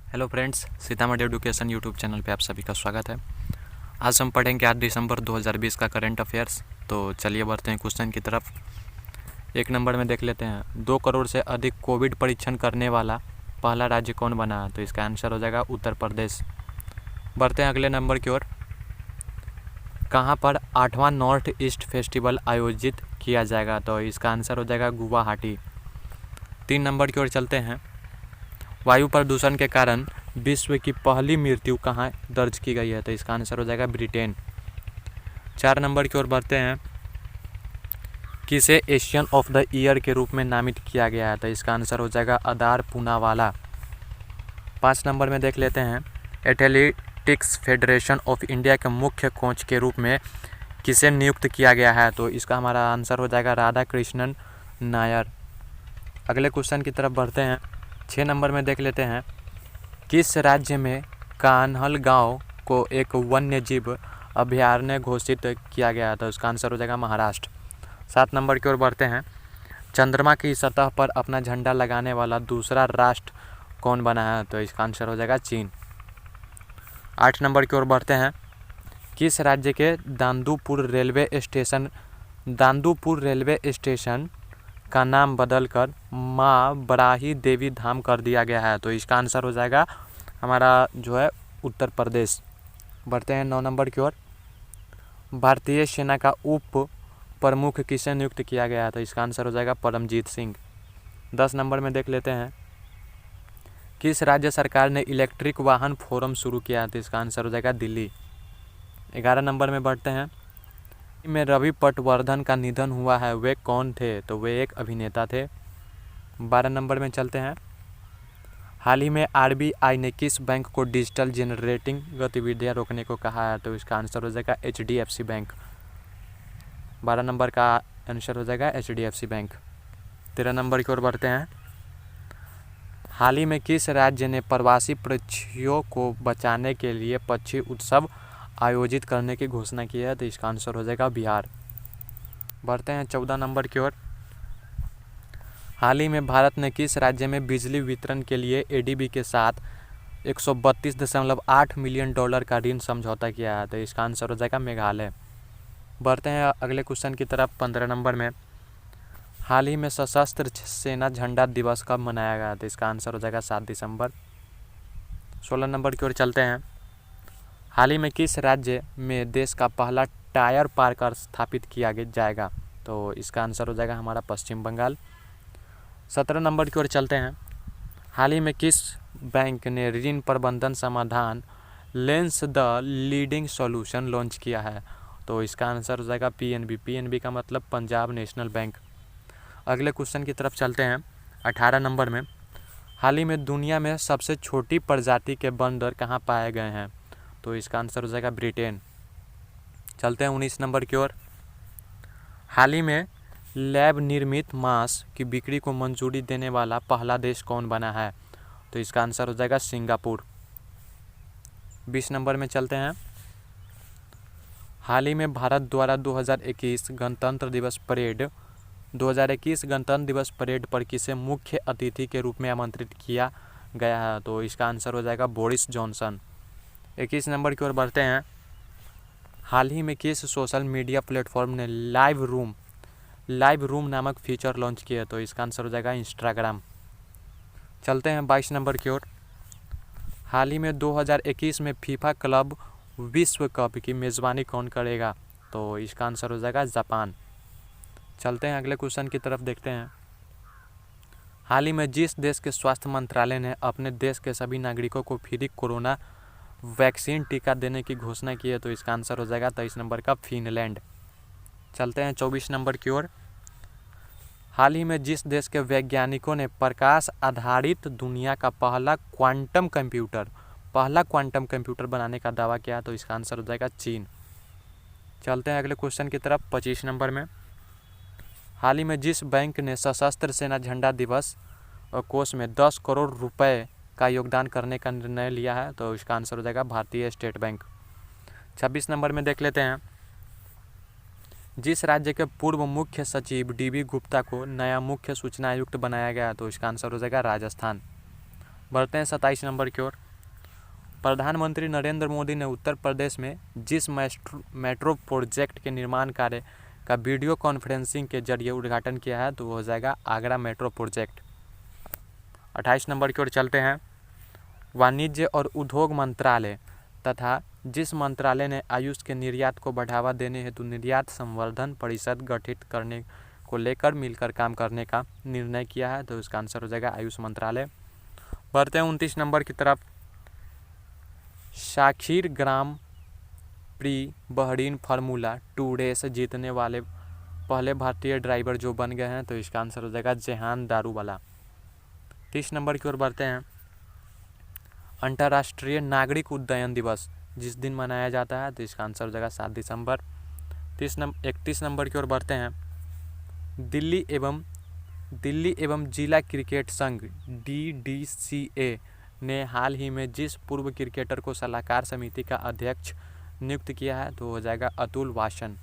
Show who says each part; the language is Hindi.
Speaker 1: Hello friends, Sitamarhi education YouTube channel पे आप सभी का स्वागत है। आज हम पढ़ेंगे 8 दिसंबर 2020 का करंट अफेयर्स। तो चलिए बढ़ते हैं क्वेश्चन की तरफ। एक नंबर में देख लेते हैं, 2 करोड़ से अधिक कोविड परीक्षण करने वाला पहला राज्य कौन बना? तो इसका आंसर हो जाएगा उत्तर प्रदेश। बढ़ते हैं अगले नंबर की ओर। कहाँ पर 8वां नॉर्थ ईस्ट फेस्टिवल आयोजित किया जाएगा? तो इसका आंसर हो जाएगा गुवाहाटी। 3 नंबर की ओर चलते हैं। वायु प्रदूषण के कारण विश्व की पहली मृत्यु कहाँ दर्ज की गई है? तो इसका आंसर हो जाएगा ब्रिटेन। 4 नंबर की ओर बढ़ते हैं। किसे एशियन ऑफ द ईयर के रूप में नामित किया गया है? तो इसका आंसर हो जाएगा अदार पूनावाला। 5 नंबर में देख लेते हैं। एथलेटिक्स फेडरेशन ऑफ इंडिया के मुख्य कोच के रूप में किसे नियुक्त किया गया है? तो इसका हमारा आंसर हो जाएगा राधा कृष्णन नायर। अगले क्वेश्चन की तरफ बढ़ते हैं। 6 नंबर में देख लेते हैं। किस राज्य में कान्हलगांव को एक वन्य जीव अभयारण्य घोषित किया गया? तो इसका आंसर हो जाएगा महाराष्ट्र। 7 नंबर की ओर बढ़ते हैं। चंद्रमा की सतह पर अपना झंडा लगाने वाला दूसरा राष्ट्र कौन बना है? तो इसका आंसर हो जाएगा चीन। 8 नंबर की ओर बढ़ते हैं। किस राज्य के दांदूपुर रेलवे स्टेशन का नाम बदलकर माँ बराही देवी धाम कर दिया गया है? तो इसका आंसर हो जाएगा हमारा जो है उत्तर प्रदेश। बढ़ते हैं 9 नंबर की ओर। भारतीय सेना का उप प्रमुख किसे नियुक्त किया गया है? तो इसका आंसर हो जाएगा परमजीत सिंह। 10 नंबर में देख लेते हैं। किस राज्य सरकार ने इलेक्ट्रिक वाहन फोरम शुरू किया है? तो इसका आंसर हो जाएगा दिल्ली। 11 नंबर में बढ़ते हैं। में रवि पटवर्धन का निधन हुआ है, वे कौन थे? तो वे एक अभिनेता थे। 12 नंबर में चलते हैं। हाल ही में आरबीआई ने किस बैंक को डिजिटल जनरेटिंग गतिविधियां रोकने को कहा है? तो इसका आंसर हो जाएगा एचडीएफसी बैंक। 12 नंबर का आंसर हो जाएगा एचडीएफसी बैंक। 13 नंबर की ओर बढ़ते हैं। हाल ही में किस राज्य ने प्रवासी पक्षियों को बचाने के लिए पक्षी उत्सव आयोजित करने की घोषणा की है? तो इसका आंसर हो जाएगा बिहार। बढ़ते हैं 14 नंबर की ओर। हाल ही में भारत ने किस राज्य में बिजली वितरण के लिए एडीबी के साथ 132.8 मिलियन डॉलर का ऋण समझौता किया है? तो इसका आंसर हो जाएगा मेघालय। बढ़ते हैं अगले क्वेश्चन की तरफ। 15 नंबर में। हाल ही में सशस्त्र सेना झंडा दिवस कब मनाया गया? तो इसका आंसर हो जाएगा 7 दिसंबर। 16 नंबर की ओर चलते हैं। हाल ही में किस राज्य में देश का पहला टायर पार्क स्थापित किया जाएगा? तो इसका आंसर हो जाएगा हमारा पश्चिम बंगाल। 17 नंबर की ओर चलते हैं। हाल ही में किस बैंक ने ऋण प्रबंधन समाधान lens the leading solution launch किया है? तो इसका आंसर हो जाएगा पीएनबी का मतलब पंजाब नेशनल बैंक। अगले क्वेश्चन की तरफ चलते हैं। 18 नंबर में। हाल ही में दुनिया में सबसे छोटी प्रजाति के बंदर कहाँ पाए गए हैं? तो इसका आंसर हो जाएगा ब्रिटेन। चलते हैं 19 नंबर की ओर। हाल ही में लैब निर्मित मांस की बिक्री को मंजूरी देने वाला पहला देश कौन बना है? तो इसका आंसर हो जाएगा सिंगापुर। 20 नंबर में चलते हैं। हाल ही में भारत द्वारा 2021 गणतंत्र दिवस परेड पर किसे मुख्य अतिथि के रूप में आमंत्रित किया गया है? तो इसका आंसर हो जाएगा बोरिस जॉनसन। 21 नंबर की ओर बढ़ते हैं। हाल ही में किस सोशल मीडिया प्लेटफॉर्म ने लाइव रूम नामक फीचर लॉन्च किया? तो इसका आंसर हो जाएगा इंस्टाग्राम। चलते हैं 22 नंबर की ओर। हाल ही में 2021 में फीफा क्लब विश्व कप की मेज़बानी कौन करेगा? तो इसका आंसर हो जाएगा जापान। चलते हैं अगले क्वेश्चन की तरफ देखते हैं। हाल ही में जिस देश के स्वास्थ्य मंत्रालय ने अपने देश के सभी नागरिकों को फ्री कोरोना वैक्सीन टीका देने की घोषणा की है? तो इसका आंसर हो जाएगा 23 नंबर का फिनलैंड। चलते हैं 24 नंबर की ओर। हाल ही में जिस देश के वैज्ञानिकों ने प्रकाश आधारित दुनिया का पहला क्वांटम कंप्यूटर बनाने का दावा किया? तो इसका आंसर हो जाएगा चीन। चलते हैं अगले क्वेश्चन की तरफ। 25 नंबर में। हाल ही में जिस बैंक ने सशस्त्र सेना झंडा दिवस कोष में 10 करोड़ रुपए का योगदान करने का निर्णय लिया है? तो इसका आंसर हो जाएगा भारतीय स्टेट बैंक। 26 नंबर में देख लेते हैं। जिस राज्य के पूर्व मुख्य सचिव डीबी गुप्ता को नया मुख्य सूचना आयुक्त बनाया गया? तो इसका आंसर हो जाएगा राजस्थान। बढ़ते हैं 27 नंबर की ओर। प्रधानमंत्री नरेंद्र मोदी ने उत्तर प्रदेश में जिस मेट्रो प्रोजेक्ट के निर्माण कार्य का वीडियो कॉन्फ्रेंसिंग के जरिए उद्घाटन किया है तो वो हो जाएगा आगरा मेट्रो प्रोजेक्ट। 28 नंबर की ओर चलते हैं। वाणिज्य और उद्योग मंत्रालय तथा जिस मंत्रालय ने आयुष के निर्यात को बढ़ावा देने हेतु निर्यात संवर्धन परिषद गठित करने को लेकर मिलकर काम करने का निर्णय किया है तो इसका आंसर हो जाएगा आयुष मंत्रालय। बढ़ते हैं 29 नंबर की तरफ। शाखिर ग्राम प्री बहरीन फार्मूला 2 रेस जीतने वाले पहले भारतीय ड्राइवर जो बन गए हैं तो इसका आंसर हो जाएगा जेहान दारूवाला। 30 नंबर की ओर बढ़ते हैं। अंतर्राष्ट्रीय नागरिक उड्डयन दिवस जिस दिन मनाया जाता है तो इसका आंसर हो जाएगा 7 दिसंबर। 31 नंबर की ओर बढ़ते हैं। दिल्ली एवं जिला क्रिकेट संघ DDCA ने हाल ही में जिस पूर्व क्रिकेटर को सलाहकार समिति का अध्यक्ष नियुक्त किया है तो हो जाएगा अतुल वासन।